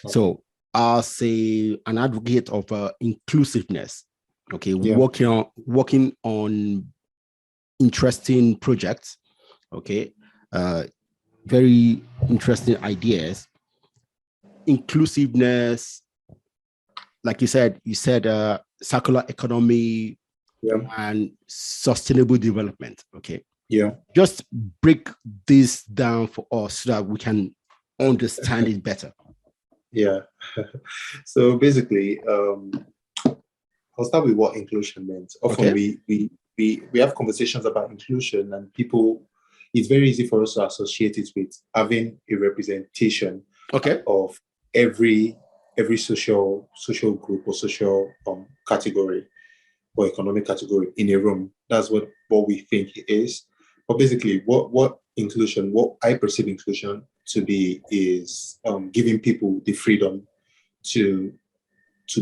So I'll say an advocate of inclusiveness. Okay, Yeah. working on interesting projects. Okay, very interesting ideas. Inclusiveness, like you said circular economy Yeah. and sustainable development. Okay, Yeah. just break this down for us so that we can understand it better. Yeah. So basically, I'll start with what inclusion meant. Often Okay. we have conversations about inclusion, and people, it's very easy for us to associate it with having a representation Okay. of every social group or social category or economic category in a room. That's what we think it is. But basically, what I perceive inclusion to be is giving people the freedom to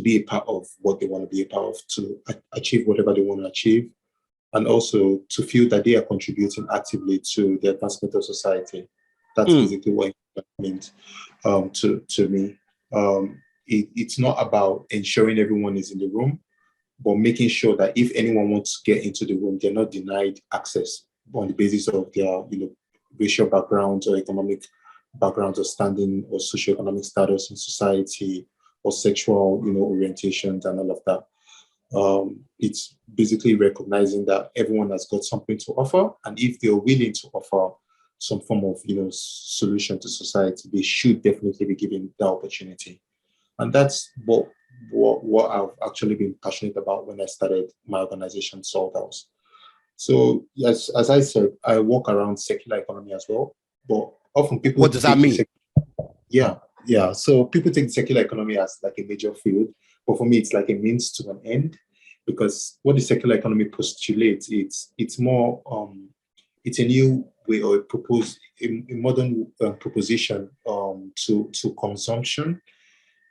be a part of what they want to be a part of, to achieve whatever they want to achieve, and also to feel that they are contributing actively to the advancement of society. That's Mm. basically what it means to me. It's not about ensuring everyone is in the room, but making sure that if anyone wants to get into the room, they're not denied access on the basis of their, racial backgrounds or economic backgrounds or standing or socioeconomic status in society or sexual, orientations and all of that. It's basically recognizing that everyone has got something to offer, and if they're willing to offer some form of, solution to society, they should definitely be given that opportunity. And that's what I've actually been passionate about when I started my organization, Salt House. So yes, as I said, I work around circular economy as well. But often people What does that take mean? yeah, yeah. So people take circular economy as like a major field, but for me, it's like a means to an end, because what the circular economy postulates, it's more it's a new way or a modern proposition to consumption.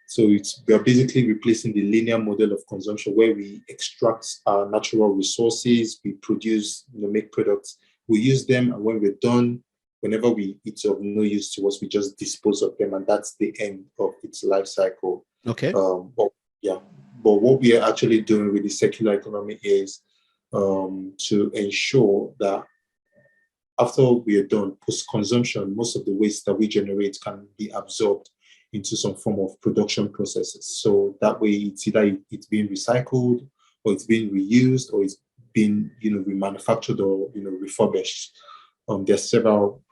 So we are basically replacing the linear model of consumption where we extract our natural resources, we produce, make products, we use them, and when we're done, whenever it's of no use to us, we just dispose of them, and that's the end of its life cycle. Okay. But yeah, but what we are actually doing with the circular economy is to ensure that after we are done, post-consumption, most of the waste that we generate can be absorbed into some form of production processes. So that way it's either it's being recycled or it's being reused or it's being, remanufactured or, refurbished. There's several,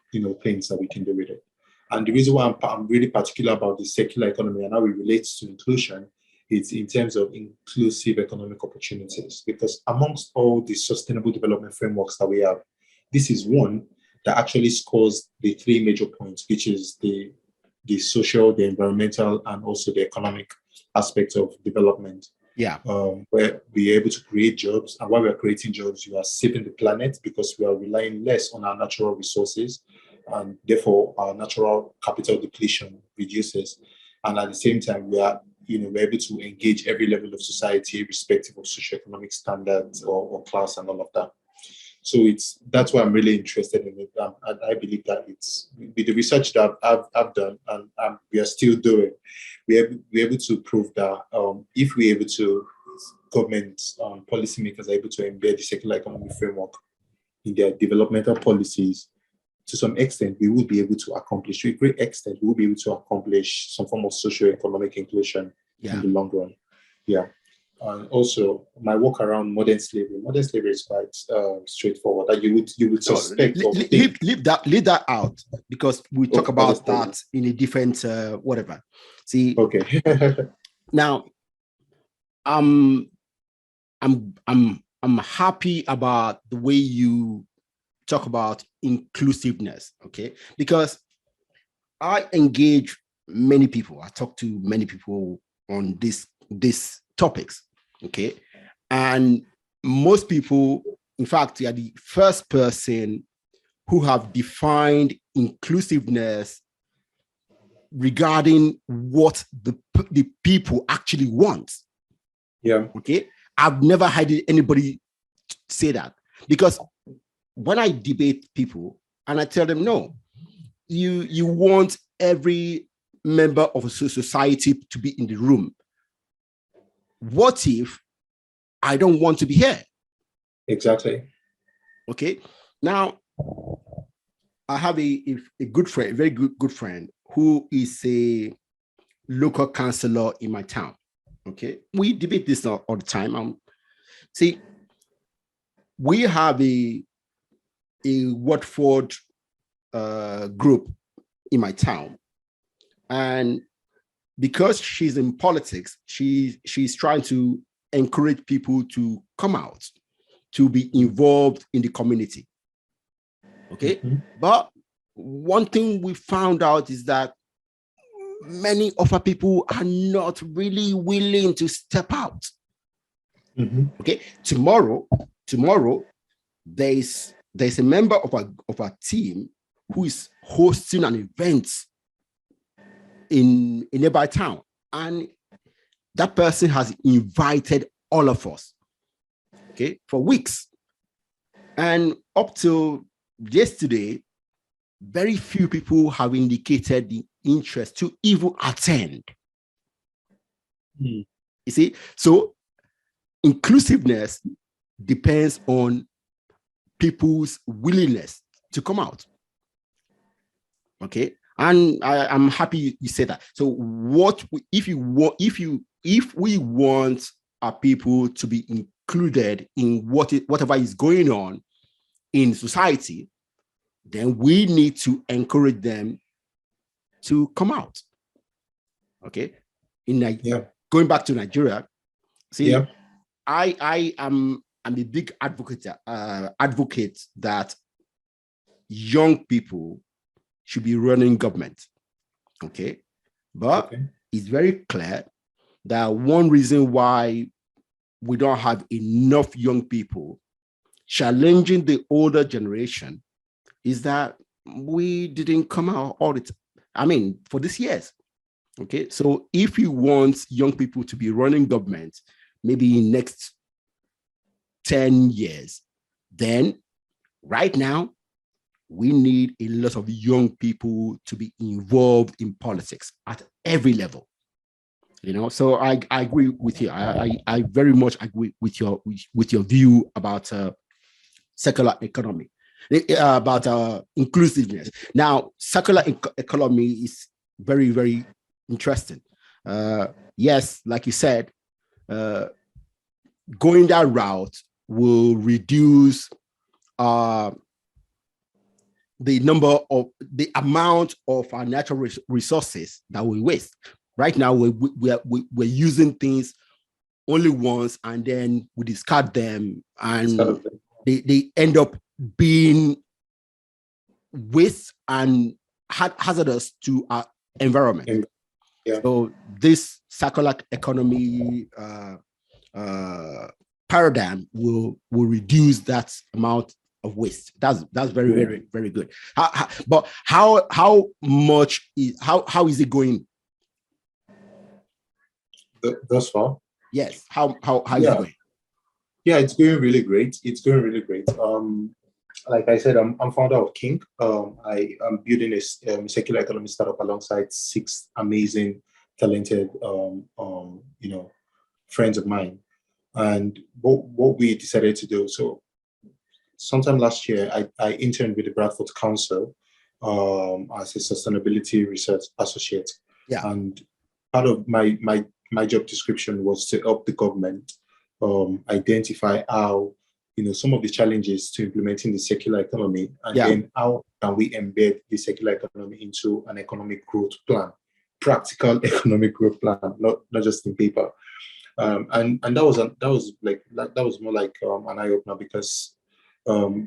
things that we can do with it. And the reason why I'm really particular about the circular economy and how it relates to inclusion is in terms of inclusive economic opportunities. Because amongst all the sustainable development frameworks that we have, this is one that actually scores the three major points, which is the social, the environmental, and also the economic aspects of development. Yeah. Where we're able to create jobs. And while we're creating jobs, we are saving the planet because we are relying less on our natural resources. And therefore, our natural capital depletion reduces. And at the same time, we're able to engage every level of society, irrespective of socioeconomic standards or class and all of that. So that's why I'm really interested in it. And I believe that it's with the research that I've done and we are still doing, we're able to prove that if we're able to, governments, policymakers are able to embed the circular economy framework in their developmental policies, to some extent, we will be able to accomplish, to a great extent, we will be able to accomplish some form of socio-economic inclusion in the long run. Yeah. And also, my work around modern slavery. Modern slavery is quite straightforward. That you would suspect or think. Leave that out because we talk about that in a different whatever. See. Okay. Now, I'm happy about the way you talk about inclusiveness. Okay, because I engage many people. I talk to many people on these topics. Okay. And most people, in fact, you are the first person who have defined inclusiveness regarding what the people actually want. Yeah. Okay. I've never had anybody say that, because when I debate people and I tell them, no, you want every member of a society to be in the room. What if I don't want to be here? Exactly. Okay. Now, I have a good friend, a very good friend, who is a local councillor in my town. Okay. We debate this all the time. See, we have a Watford group in my town. And because she's in politics, she's trying to encourage people to come out, to be involved in the community. Okay. Mm-hmm. But one thing we found out is that many of our people are not really willing to step out. Mm-hmm. Okay. Tomorrow, there's a member of our team who is hosting an event in a nearby town, and that person has invited all of us, okay, for weeks. And up till yesterday, very few people have indicated the interest to even attend. You see, so inclusiveness depends on people's willingness to come out. Okay. And I'm happy you said that. So if we want our people to be included in whatever is going on in society, then we need to encourage them to come out. Okay. Going back to Nigeria, see, I am a big advocate that young people should be running government. Okay. But it's very clear that one reason why we don't have enough young people challenging the older generation is that we didn't come out all the time. I mean, for these years. Okay. So if you want young people to be running government, maybe in next 10 years, then right now, we need a lot of young people to be involved in politics at every level. So I agree with you. I very much agree with your view about circular economy, about inclusiveness. Now, circular economy is very, very interesting. Yes, like you said, going that route will reduce the amount of our natural resources that we waste. Right now, we're using things only once, and then we discard them, and they end up being waste and hazardous to our environment. Yeah. So this circular economy paradigm will reduce that amount of waste. That's very, very, very good. But how much is how is it going thus far? Yes. How is it going? Yeah, it's going really great. It's going really great. Like I said, I'm founder of King. I am building a circular economy startup alongside 6 amazing, talented, friends of mine. And what we decided to do, so sometime last year, I interned with the Bradford Council as a sustainability research associate. Yeah. And part of my job description was to help the government identify how, some of the challenges to implementing the circular economy, and then how can we embed the circular economy into an economic growth plan, practical economic growth plan, not just in paper. And that was more like an eye opener, because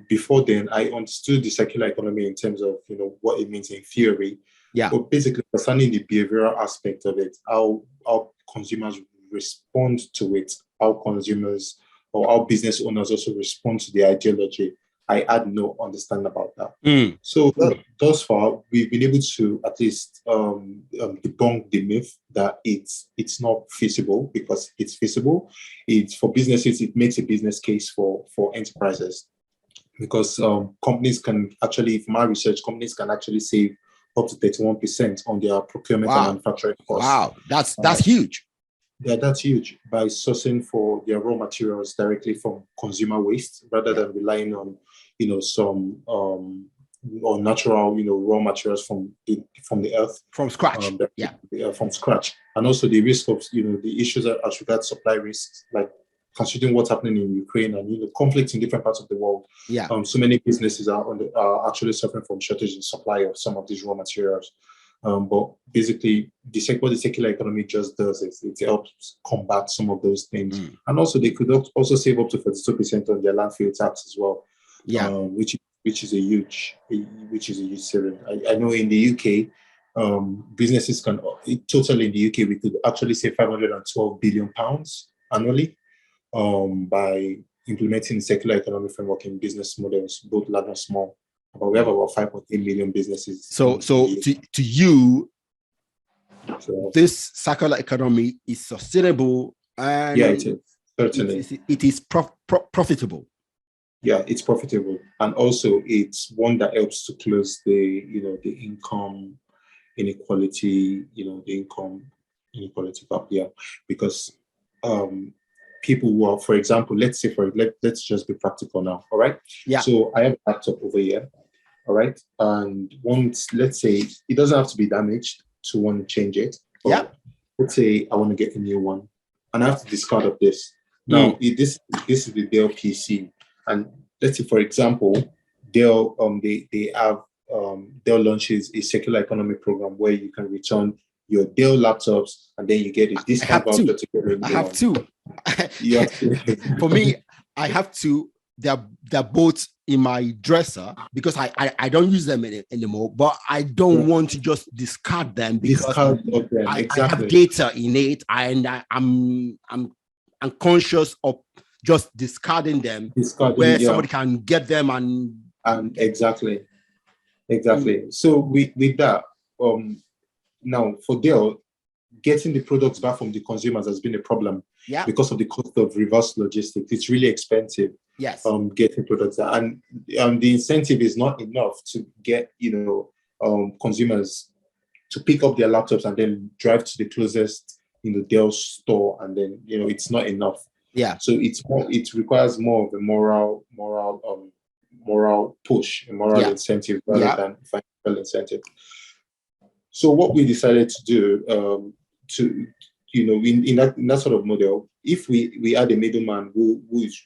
before then I understood the circular economy in terms of what it means in theory. Yeah. But basically understanding the behavioral aspect of it, how consumers respond to it, how consumers or how business owners also respond to the ideology, I had no understanding about that. So thus far, we've been able to at least debunk the myth that it's not feasible, because it's feasible. It's for businesses, it makes a business case for enterprises, because companies can actually, from our research, companies can actually save up to 31% on their procurement and Wow. manufacturing costs. Wow. That's huge. Yeah, that's huge, by sourcing for their raw materials directly from consumer waste rather than relying on, some or natural, raw materials from the earth. From scratch. Yeah. From scratch. And also the risk of, the issues as regards supply risks, like considering what's happening in Ukraine and, conflicts in different parts of the world. Yeah. So many businesses are actually suffering from shortage in supply of some of these raw materials. But basically, what the circular economy just does is it helps combat some of those things. And also, they could also save up to 42% on their landfill tax as well. Yeah. Which is a huge saving. I know in the UK, businesses can totally in the UK we could actually save £512 billion annually by implementing the circular economy framework in business models, both large and small. But we have about 5.8 million businesses. So to you, this circular economy is sustainable and it is certainly it is profitable. Yeah, it's profitable, and also it's one that helps to close the income inequality, gap. Yeah, because people who are, for example, let's just be practical now. All right. Yeah. So I have a laptop over here. All right. And let's say it doesn't have to be damaged to want to change it. Yeah. Let's say I want to get a new one and I have to discard of this. Now, this is the Dell PC. And let's say, for example, Dell, they have, Dell launches a circular economy program where you can return your Dell laptops and then you get a discount voucher to get a new one. I have two. For me, I have two. They're both in my dresser because I don't use them anymore, but I don't want to just discard them because I have data in it and I'm conscious of just discarding them where somebody can get them and exactly. So with that, now for Dell, getting the products back from the consumers has been a problem because of the cost of reverse logistics. It's really expensive. Yes. Getting products and the incentive is not enough to get consumers to pick up their laptops and then drive to the closest Dell store, and then it's not enough. Yeah. So it requires more of a moral push, a moral incentive rather than financial incentive. So what we decided to do in that sort of model, if we add a middleman who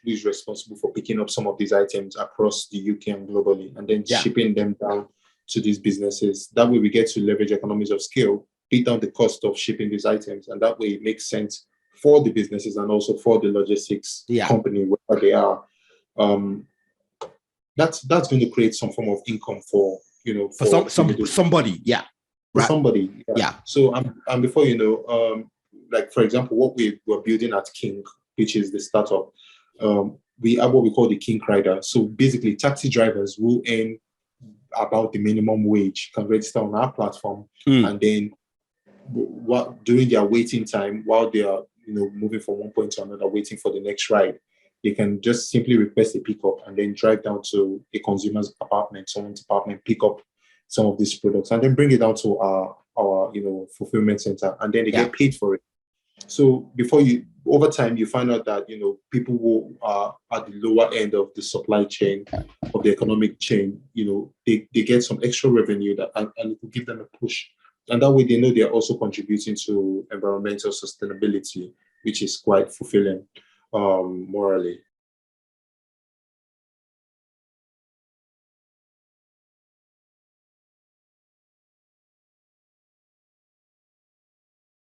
is responsible for picking up some of these items across the UK and globally, and then shipping them down to these businesses, that way we get to leverage economies of scale, beat down the cost of shipping these items, and that way it makes sense for the businesses and also for the logistics company where they are. That's going to create some form of income for somebody. Yeah. For somebody. Yeah. So and before like for example, what we were building at King, which is the startup, we have what we call the King Rider. So basically, taxi drivers will earn about the minimum wage, can register on our platform, and then during their waiting time, while they are moving from one point to another, waiting for the next ride, they can just simply request a pickup and then drive down to a consumer's apartment, someone's apartment, pick up some of these products, and then bring it down to our fulfillment center, and then they get paid for it. So over time, you find out that people who are at the lower end of the supply chain, of the economic chain, they get some extra revenue and it will give them a push, and that way they know they are also contributing to environmental sustainability, which is quite fulfilling morally.